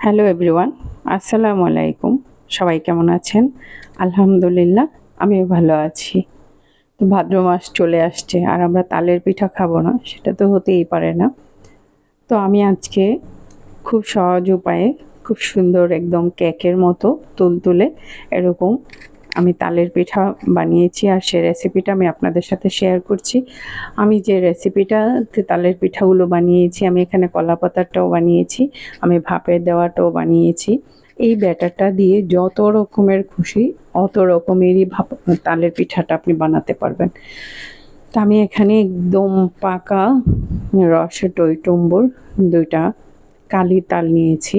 Hello everyone, আসসালামু আলাইকুম। সবাই কেমন আছেন? আলহামদুলিল্লাহ, আমিও ভালো আছি। তো ভাদ্র মাস চলে আসছে আর আমরা তালের পিঠা খাবো না, সেটা তো হতেই পারে না। তো আমি আজকে খুব সহজ উপায়ে খুব সুন্দর একদম কেকের মতো তুলতুলে এরকম আমি তালের পিঠা বানিয়েছি, আর সে রেসিপিটা আমি আপনাদের সাথে শেয়ার করছি। আমি যে রেসিপিটাতে তালের পিঠাগুলো বানিয়েছি, আমি এখানে কলা পাতাটাও বানিয়েছি, আমি ভাপে দেওয়াটাও বানিয়েছি। এই ব্যাটারটা দিয়ে যত রকমের খুশি অত রকমেরই তালের পিঠাটা আপনি বানাতে পারবেন। তা আমি এখানে একদম পাকা রসে টইটুম্বুর ২টা কালি তাল নিয়েছি।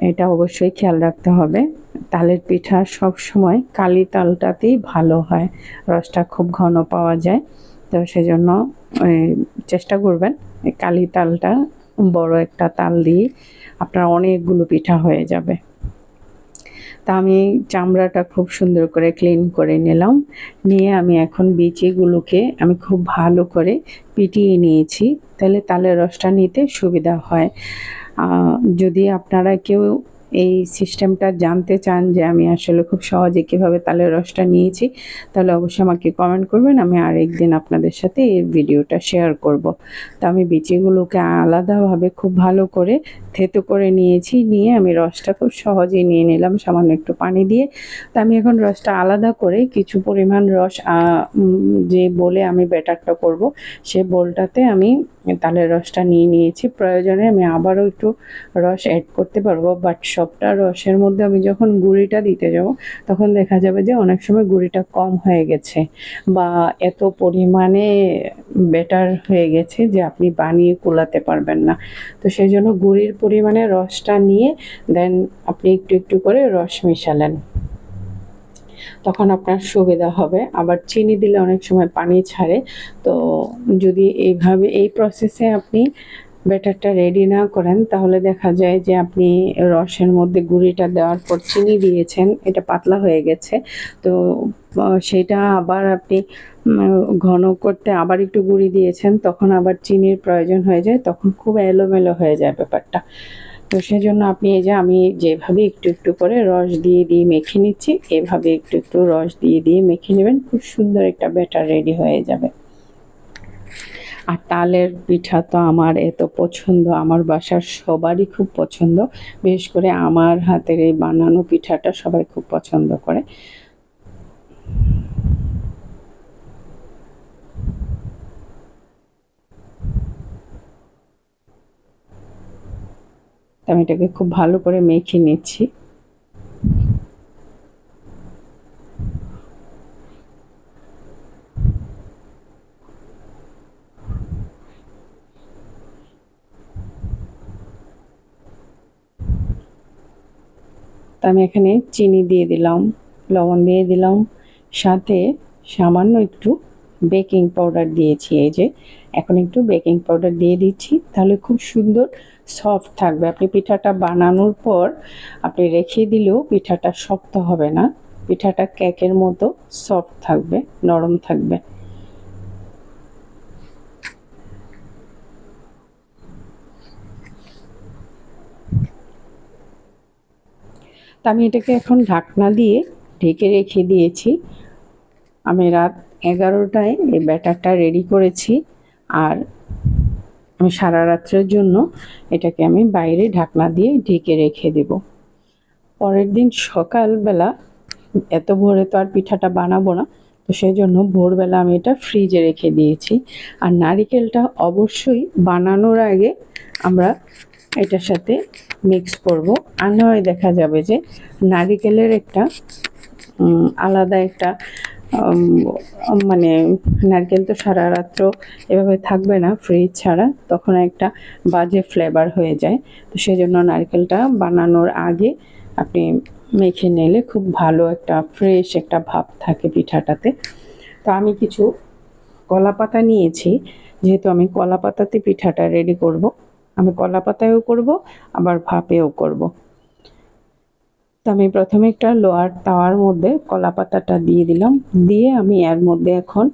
এটা অবশ্যই খেয়াল রাখতে হবে। তালের পিঠা সবসময় কালি তালটাতেই ভালো হয়, রসটা খুব ঘন পাওয়া যায়। তো সেজন্য চেষ্টা করবেন এই কালি তালটা বড় একটা তাল দিয়ে আপনার অনেকগুলো পিঠা হয়ে যাবে। তা আমি চামড়াটা খুব সুন্দর করে ক্লিন করে নিলাম। নিয়ে আমি এখন বিচিগুলোকে আমি খুব ভালো করে পিটিয়ে নিয়েছি, তাহলে তালের রসটা নিতে সুবিধা হয়। যদি আপনারা কেউ এই সিস্টেমটা জানতে চান যে আমি আসলে খুব সহজে কীভাবে তালের রসটা নিয়েছি, তাহলে অবশ্যই আমাকে কমেন্ট করবেন, আমি আরেকদিন আপনাদের সাথে এই ভিডিওটা শেয়ার করব। তো আমি বিচিগুলোকে আলাদাভাবে খুব ভালো করে থেতো করে নিয়েছি, নিয়ে আমি রসটা খুব সহজেই নিয়ে নিলাম সামান্য একটু পানি দিয়ে। তো আমি এখন রসটা আলাদা করে কিছু পরিমাণ রস যে বোলে আমি ব্যাটারটা করব, সে বোলটাতে আমি তালের রসটা নিয়ে নিয়েছি। প্রয়োজনে আমি আবারও একটু রস অ্যাড করতে পারবো, বাট সবটা রসের মধ্যে আমি যখন গুঁড়িটা দিতে যাব তখন দেখা যাবে যে অনেক সময় গুঁড়িটা কম হয়ে গেছে বা এত পরিমাণে বেটার হয়ে গেছে যে আপনি বানিয়ে কুলাতে পারবেন না। তো সেই জন্য গুঁড়ির পরিমাণে রসটা নিয়ে দেন আপনি একটু একটু করে রস মেশালেন, তখন আপনার সুবিধা হবে। আবার চিনি দিলে অনেক সময় পানি ছাড়ে। তো যদি এইভাবে এই প্রসেসে আপনি ব্যাটারটা রেডি না করেন, তাহলে দেখা যায় যে আপনি রসের মধ্যে গুঁড়িটা দেওয়ার পর চিনি দিয়েছেন, এটা পাতলা হয়ে গেছে। তো সেটা আবার আপনি ঘন করতে আবার একটু গুঁড়ি দিয়েছেন, তখন আবার চিনির প্রয়োজন হয়ে যায়, তখন খুব এলোমেলো হয়ে যায় ব্যাপারটা। তো সেজন্য আপনি এই যে আমি যেভাবে একটু একটু করে রস দিয়ে দিয়ে মেখে নিচ্ছি, এভাবে একটু একটু রস দিয়ে দিয়ে মেখে নেবেন, খুব সুন্দর একটা ব্যাটার রেডি হয়ে যাবে। আর তালের পিঠা তো আমার এত পছন্দ, আমার বাসার সবারই খুব পছন্দ। বিশেষ করে আমার হাতের এই বানানো পিঠাটা সবাই খুব পছন্দ করে। আমি এটাকে খুব ভালো করে মেখে নিচ্ছি। তো আমি এখানে চিনি দিয়ে দিলাম, লবণ দিয়ে দিলাম, সাথে সামান্য একটু বেকিং পাউডার দিয়েছি। এই যে এখন একটু বেকিং পাউডার দিয়ে দিচ্ছি, তাহলে খুব সুন্দর সফট থাকবে। আপনি পিঠাটা বানানোর পর আপনি রেখে দিলেও পিঠাটা শক্ত হবে না, পিঠাটা কেকের মতো সফট থাকবে, নরম থাকবে। তা আমি এটাকে এখন ঢাকনা দিয়ে ঢেকে রেখে দিয়েছি। আমি রাত 11টায় এই ব্যাটারটা রেডি করেছি, আর আমি সারা রাত্রের জন্য এটাকে আমি বাইরে ঢাকনা দিয়ে ঢেকে রেখে দেব। পরের দিন সকালবেলা, এত ভোরে তো আর পিঠাটা বানাবো না, তো সেই জন্য ভোরবেলা আমি এটা ফ্রিজে রেখে দিয়েছি। আর নারিকেলটা অবশ্যই বানানোর আগে আমরা এটার সাথে মিক্স করব, আর নয় দেখা যাবে যে নারিকেলের একটা আলাদা একটা মানে নারকেল তো সারা রাত্র এভাবে থাকবে না ফ্রিজ ছাড়া, তখন একটা বাজে ফ্লেভার হয়ে যায়। তো সেজন্য নারকেলটা বানানোর আগে আপনি মেখে নিলে খুব ভালো একটা ফ্রেশ একটা ভাব থাকে পিঠাটাতে। তো আমি কিছু কলা পাতা নিয়েছি, যেহেতু আমি কলা পাতাতে পিঠাটা রেডি করব, আমি কলা পাতায়ও করব আবার ভাপেও করব। তো আমি প্রথমে একটা লোহার তাওয়ার মধ্যে কলা পাতাটা দিয়ে দিলাম, দিয়ে আমি এর মধ্যে এখন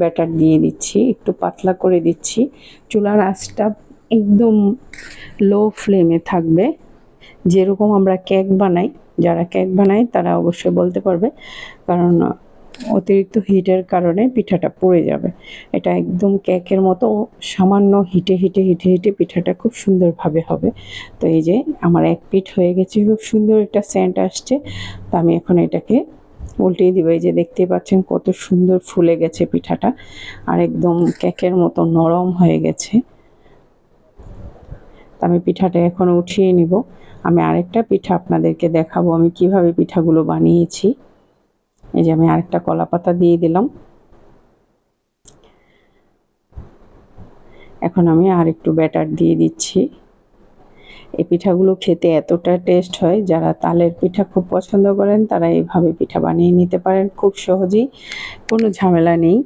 ব্যাটার দিয়ে দিচ্ছি, একটু পাতলা করে দিচ্ছি। চুলার আঁচটা একদম লো ফ্লেমে থাকবে। যেরকম আমরা কেক বানাই, যারা কেক বানায় তারা অবশ্যই বলতে পারবে, কারণ অতিরিক্ত হিটের কারণে পিঠাটা পুড়ে যাবে। এটা একদম কেকের মতো সামান্য হিটে হিটে হিটে হিটে পিঠাটা খুব সুন্দরভাবে হবে। তো এই যে আমার এক পিঠ হয়ে গেছে, খুব সুন্দর একটা সেন্ট আসছে। তো আমি এখন এটাকে উল্টিয়ে দিব। এই যে দেখতে পাচ্ছেন কত সুন্দর ফুলে গেছে পিঠাটা, আর একদম কেকের মতো নরম হয়ে গেছে। তো আমি পিঠাটা এখন উঠিয়ে নিব। আমি আরেকটা পিঠা আপনাদেরকে দেখাবো আমি কিভাবে পিঠাগুলো বানিয়েছি। এই যে আমি আরেকটা কলা পাতা দিয়ে দিলাম। এখন আমি আরেকটু ব্যাটার দিয়ে দিচ্ছি। এই পিঠাগুলো খেতে এতটা টেস্ট হয়, যারা তালের পিঠা খুব পছন্দ করেন তারা এইভাবে পিঠা বানিয়ে নিতে পারেন খুব সহজেই, কোনো ঝামেলা নেই।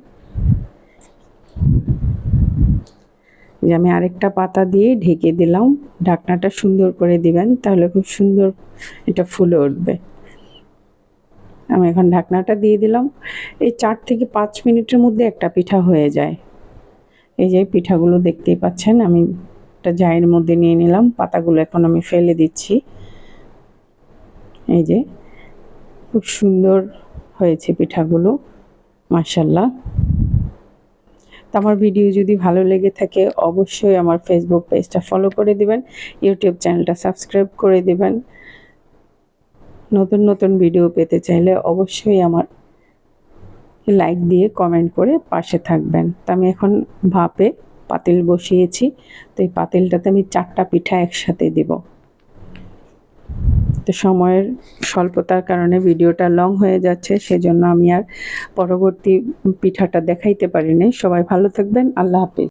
যে আমি আরেকটা পাতা দিয়ে ঢেকে দিলাম, ঢাকনাটা সুন্দর করে দিবেন, তাহলে খুব সুন্দর এটা ফুলে উঠবে। আমি এখন ঢাকনাটা দিয়ে দিলাম। এই 4 থেকে 5 মিনিটের মধ্যে একটা পিঠা হয়ে যায়। এই যে পিঠাগুলো দেখতেই পাচ্ছেন, আমি একটা জায়ের মধ্যে নিয়ে নিলাম, পাতাগুলো এখন আমি ফেলে দিচ্ছি। এই যে খুব সুন্দর হয়েছে পিঠাগুলো, মাশাআল্লাহ। তো আমার ভিডিও যদি ভালো লেগে থাকে অবশ্যই আমার ফেসবুক পেজটা ফলো করে দিবেন, ইউটিউব চ্যানেলটা সাবস্ক্রাইব করে দিবেন। নতুন নতুন ভিডিও পেতে চাইলে অবশ্যই আমার লাইক দিয়ে কমেন্ট করে পাশে থাকবেন। তো আমি এখন ভাপে পাতিল বসিয়েছি। তো এই পাতিলটাতে আমি 4টা পিঠা একসাথে দিব। তো সময়ের স্বল্পতার কারণে ভিডিওটা লং হয়ে যাচ্ছে, সেজন্য আমি আর পরবর্তী পিঠাটা দেখাইতে পারিনি। সবাই ভালো থাকবেন, আল্লাহ হাফেজ।